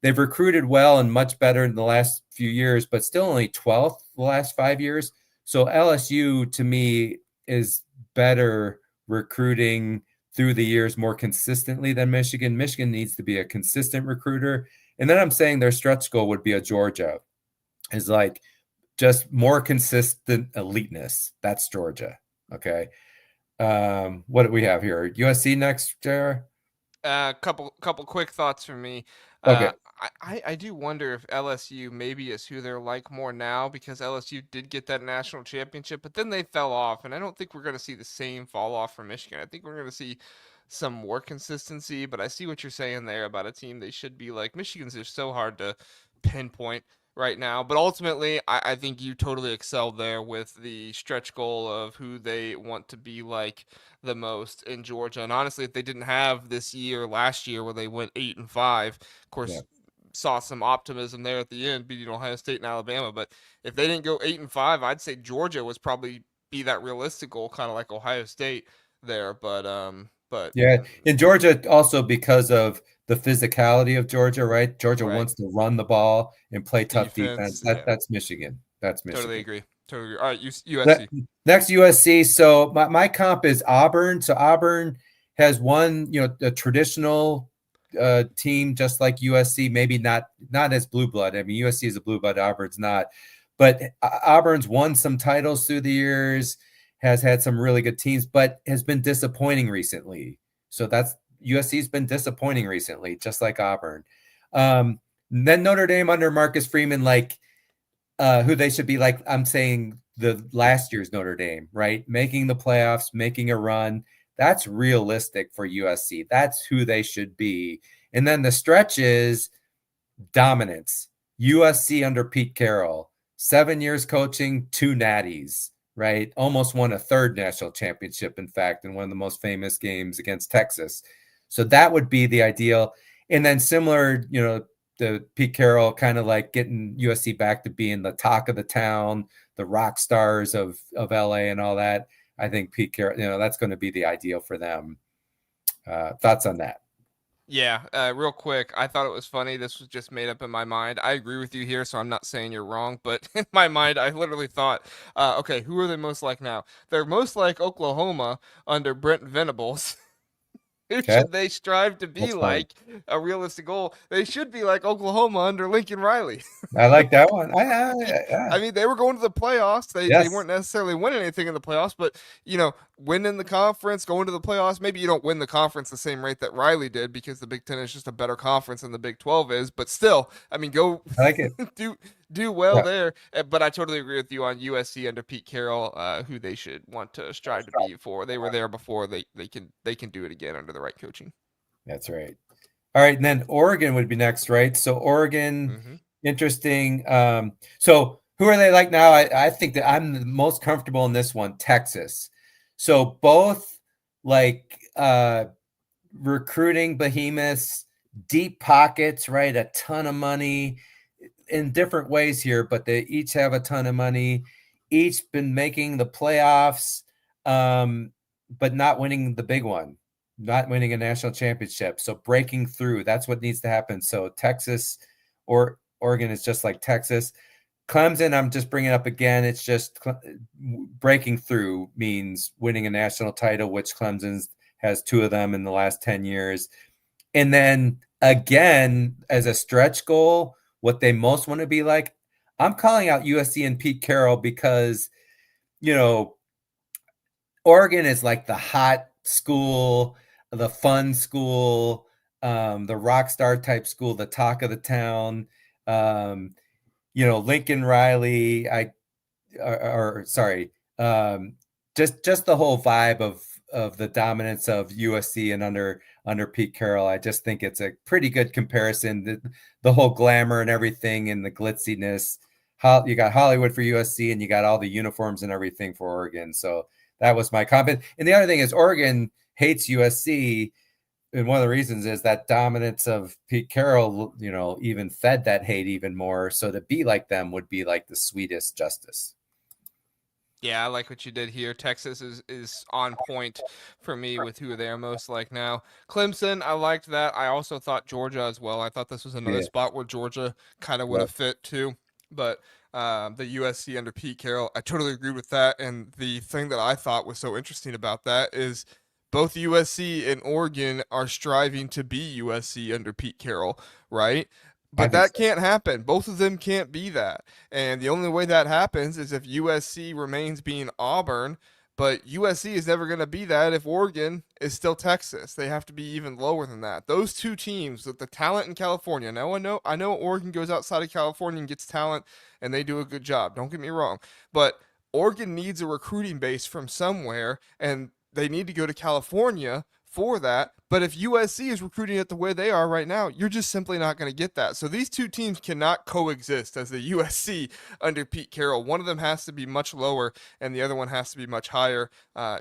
they've recruited well and much better in the last few years, but still only 12th the last 5 years. So LSU, to me, is better recruiting through the years more consistently than Michigan. Michigan needs to be a consistent recruiter. And then I'm saying their stretch goal would be a Georgia, is like just more consistent eliteness. That's Georgia. Okay. What do we have here? USC next, JR? Couple quick thoughts from me. Okay. I do wonder if LSU maybe is who they're like more now, because LSU did get that national championship, but then they fell off, and I don't think we're going to see the same fall off from Michigan. I think we're going to see some more consistency, but I see what you're saying there about a team they should be like. Michigan's just so hard to pinpoint right now, but ultimately I think you totally excelled there with the stretch goal of who they want to be like the most in Georgia. And honestly, if they didn't have this year last year where they went 8-5, of course, saw some optimism there at the end, beating Ohio State and Alabama. But if they didn't go 8-5, I'd say Georgia was probably be that realistic goal, kind of like Ohio State there. But yeah, in Georgia also because of the physicality of Georgia, right? Georgia wants to run the ball and play tough defense. That's Michigan. That's Michigan. Totally agree. All right, USC. Next, USC. So my comp is Auburn. So Auburn has one, a traditional team just like USC, maybe not as blue blood. I mean, USC is a blue blood, Auburn's not. But Auburn's won some titles through the years, has had some really good teams, but has been disappointing recently. So USC's been disappointing recently, just like Auburn. Then Notre Dame under Marcus Freeman, like who they should be like. I'm saying the last year's Notre Dame, right? Making the playoffs, making a run. That's realistic for USC. That's who they should be. And then the stretch is dominance. USC under Pete Carroll, 7 years coaching, 2 natties, right? Almost won a third national championship, in fact, in one of the most famous games against Texas. So that would be the ideal. And then similar, the Pete Carroll, kind of like getting USC back to being the talk of the town, the rock stars of LA and all that. I think Pete Carroll, that's going to be the ideal for them. Thoughts on that? Yeah, real quick, I thought it was funny. This was just made up in my mind. I agree with you here, so I'm not saying you're wrong, but in my mind, I literally thought, okay, who are they most like now? They're most like Oklahoma under Brent Venables. Who Okay, should they strive to be that's funny. like? A realistic goal. They should be like Oklahoma under Lincoln Riley. I like that one. I mean, they were going to the playoffs. They Yes, weren't necessarily winning anything in the playoffs, but winning the conference, going to the playoffs. Maybe you don't win the conference the same rate that Riley did because the Big Ten is just a better conference than the Big 12 is. But still, I mean, go I like it. do well Yeah, there. But I totally agree with you on USC under Pete Carroll, who they should want to strive to be for. They were there before. They can do it again under the right coaching. that's right. All right, and then Oregon would be next, right? So Oregon, Mm-hmm. interesting. So who are they like now? I think that I'm the most comfortable in this one, Texas. So both like recruiting behemoths, deep pockets, right? A ton of money in different ways here, but they each have a ton of money, each been making the playoffs, but not winning the big one, not winning a national championship. So breaking through, that's what needs to happen. So Texas or Oregon is just like Texas. Clemson, I'm just bringing up again. It's just breaking through means winning a national title, which Clemson has 2 of them in the last 10 years. And then again, as a stretch goal, what they most want to be like, I'm calling out USC and Pete Carroll because, Oregon is like the hot school, the fun school, the rock star type school, the talk of the town. Lincoln Riley, just the whole vibe of the dominance of USC and under Pete Carroll. I just think it's a pretty good comparison. The whole glamour and everything and the glitziness. You got Hollywood for USC and you got all the uniforms and everything for Oregon. So that was my comment. And the other thing is Oregon hates USC. And one of the reasons is that dominance of Pete Carroll, even fed that hate even more. So to be like them would be like the sweetest justice. Yeah, I like what you did here. Texas is on point for me with who they are most like now. Clemson, I liked that. I also thought Georgia as well. I thought this was another spot where Georgia kind of would have fit too. But the USC under Pete Carroll, I totally agree with that. And the thing that I thought was so interesting about that is both USC and Oregon are striving to be USC under Pete Carroll, right? I But think that so. can't happen. Both of them can't be that. And the only way that happens is if USC remains being Auburn, but USC is never going to be that if Oregon is still Texas. They have to be even lower than that. Those two teams with the talent in California. Now I know Oregon goes outside of California and gets talent and they do a good job. Don't get me wrong. But Oregon needs a recruiting base from somewhere and they need to go to California for that. But if USC is recruiting it the way they are right now, you're just simply not going to get that. So these two teams cannot coexist as the USC under Pete Carroll. One of them has to be much lower, and the other one has to be much higher,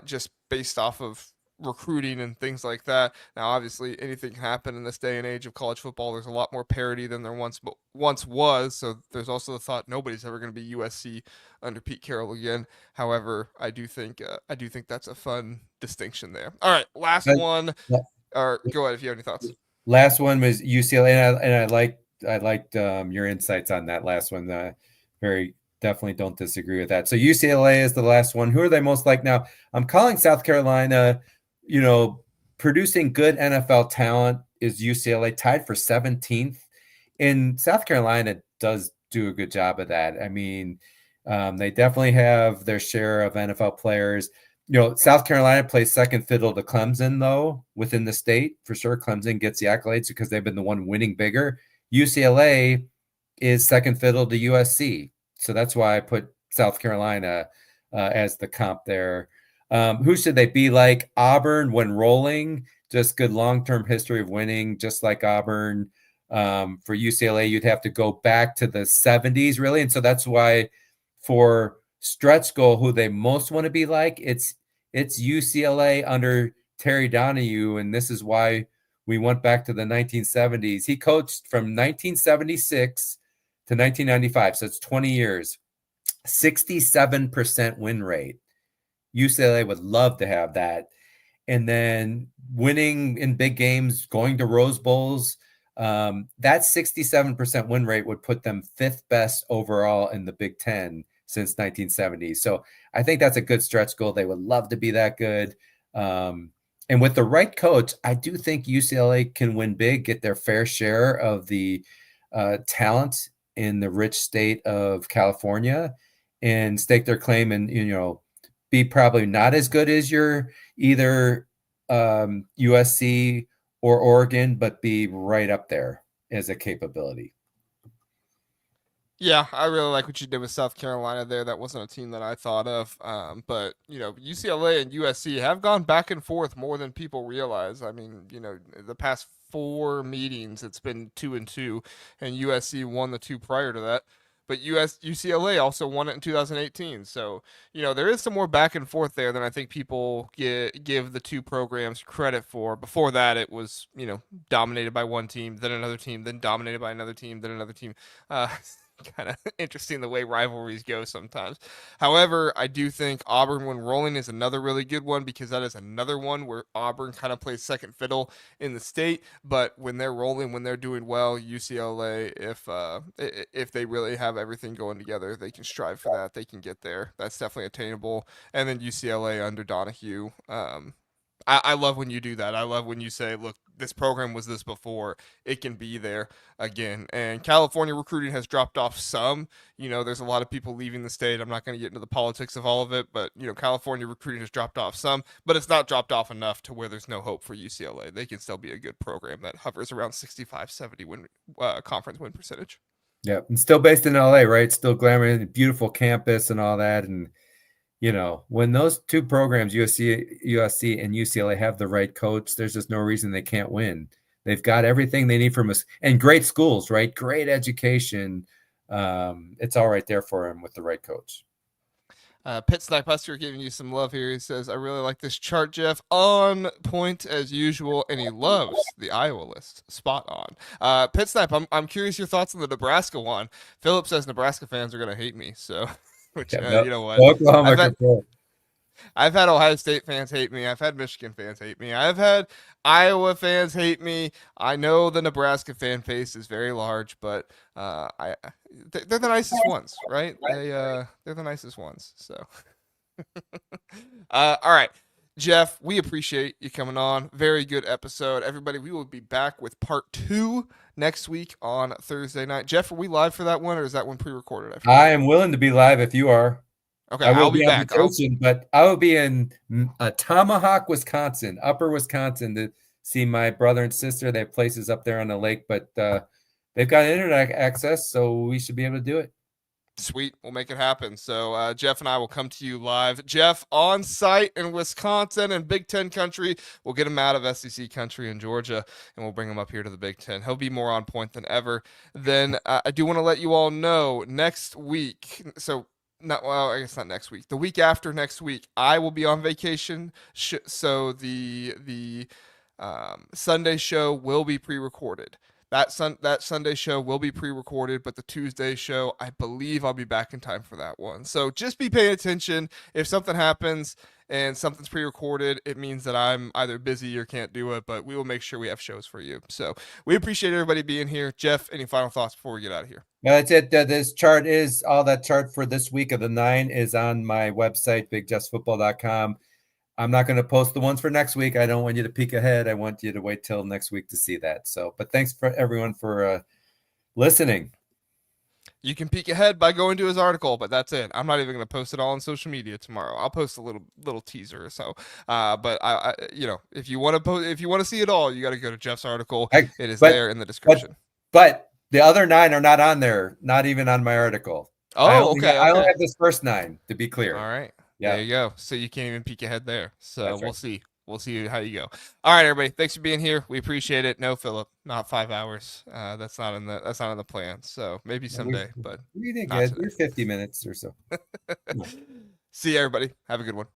just based off of recruiting and things like that. Now, obviously, anything can happen in this day and age of college football. There's a lot more parity than there once was. So there's also the thought nobody's ever going to be USC under Pete Carroll again. However, I do think that's a fun distinction there. All right, last one. Or go ahead if you have any thoughts. Last one was UCLA, and I liked your insights on that last one. Very definitely don't disagree with that. So UCLA is the last one. Who are they most like now? I'm calling South Carolina. Producing good NFL talent is UCLA, tied for 17th, and South Carolina does do a good job of that. I mean, they definitely have their share of NFL players. South Carolina plays second fiddle to Clemson, though, within the state. For sure, Clemson gets the accolades because they've been the one winning bigger. UCLA is second fiddle to USC. So that's why I put South Carolina as the comp there. Who should they be like? Auburn, when rolling, just good long-term history of winning, just like Auburn. For UCLA, you'd have to go back to the 70s, really. And so that's why for stretch goal, who they most want to be like, it's UCLA under Terry Donahue, and this is why we went back to the 1970s. He coached from 1976 to 1995, so it's 20 years. 67% win rate. UCLA would love to have that. And then winning in big games, going to Rose Bowls, that 67% win rate would put them 5th best overall in the Big Ten since 1970. So I think that's a good stretch goal. They would love to be that good. And with the right coach, I do think UCLA can win big, get their fair share of the talent in the rich state of California, and stake their claim and, be probably not as good as your either USC or Oregon, but be right up there as a capability. Yeah, I really like what you did with South Carolina there. That wasn't a team that I thought of. But, UCLA and USC have gone back and forth more than people realize. I mean, the past 4 meetings, it's been 2-2, and USC won the 2 prior to that. But UCLA also won it in 2018. So, there is some more back and forth there than I think people give the 2 programs credit for. Before that, it was, dominated by one team, then another team, then dominated by another team, then another team. Kind of interesting the way rivalries go sometimes. However, I do think Auburn when rolling is another really good one, because that is another one where Auburn kind of plays second fiddle in the state, but when they're rolling, when they're doing well, UCLA, if they really have everything going together, they can strive for that. They can get there. That's definitely attainable. And then UCLA under Donahue. I love when you do that. I love when you say, look, this program was this before. It can be there again. And California recruiting has dropped off some. There's a lot of people leaving the state. I'm not going to get into the politics of all of it, but, California recruiting has dropped off some, but it's not dropped off enough to where there's no hope for UCLA. They can still be a good program that hovers around 65, 70 conference win percentage. Yeah, and still based in LA, right? Still glamorous, beautiful campus and all that. And when those 2 programs, USC and UCLA, have the right coach, there's just no reason they can't win. They've got everything they need from us, and great schools, right? Great education. It's all right there for them with the right coach. Pitt Sniper giving you some love here. He says, I really like this chart, Jeff. On point as usual, and he loves the Iowa list. Spot on. Pitt Snipe, I'm curious your thoughts on the Nebraska one. Philip says Nebraska fans are going to hate me, so... Which, you know what? I've had Ohio State fans hate me. I've had Michigan fans hate me. I've had Iowa fans hate me. I know the Nebraska fan base is very large, but they're the nicest ones, right? They're the nicest ones. So, all right. Jeff, we appreciate you coming on. Very good episode. Everybody, we will be back with part 2 next week on Thursday night. Jeff, are we live for that one, or is that one pre-recorded? I am willing to be live if you are. Okay, I'll be back. But I will be in Tomahawk, Wisconsin, Upper Wisconsin, to see my brother and sister. They have places up there on the lake, but they've got internet access, so we should be able to do it. Sweet. We'll make it happen. So Jeff and I will come to you live. Jeff on site in Wisconsin and Big Ten country. We'll get him out of SEC country in Georgia, and we'll bring him up here to the Big Ten. He'll be more on point than ever. Then I do want to let you all know next week. I guess not next week. The week after next week, I will be on vacation. So the Sunday show will be pre-recorded. That Sunday show will be pre-recorded, but the Tuesday show, I believe I'll be back in time for that one. So just be paying attention. If something happens and something's pre-recorded, it means that I'm either busy or can't do it, but we will make sure we have shows for you. So we appreciate everybody being here. Jeff, any final thoughts before we get out of here? No, that's it. This chart is all that chart for this week of the 9 is on my website, bigjustfootball.com. I'm not going to post the ones for next week. I don't want you to peek ahead. I want you to wait till next week to see that. So, but thanks for everyone for listening. You can peek ahead by going to his article, but that's it. I'm not even going to post it all on social media tomorrow. I'll post a little teaser or so. But I if you want to see it all, you got to go to Jeff's article. It is there in the description. But the other 9 are not on there. Not even on my article. Okay. I only have this first 9 to be clear. All right. Yeah. There you go. So you can't even peek ahead there. So we'll see. we'll see how you go. All right, everybody. Thanks for being here. We appreciate it. No, Philip, not 5 hours. That's not in the plan. So maybe someday, but we did not good. today. We're 50 minutes or so. See you, everybody. Have a good one.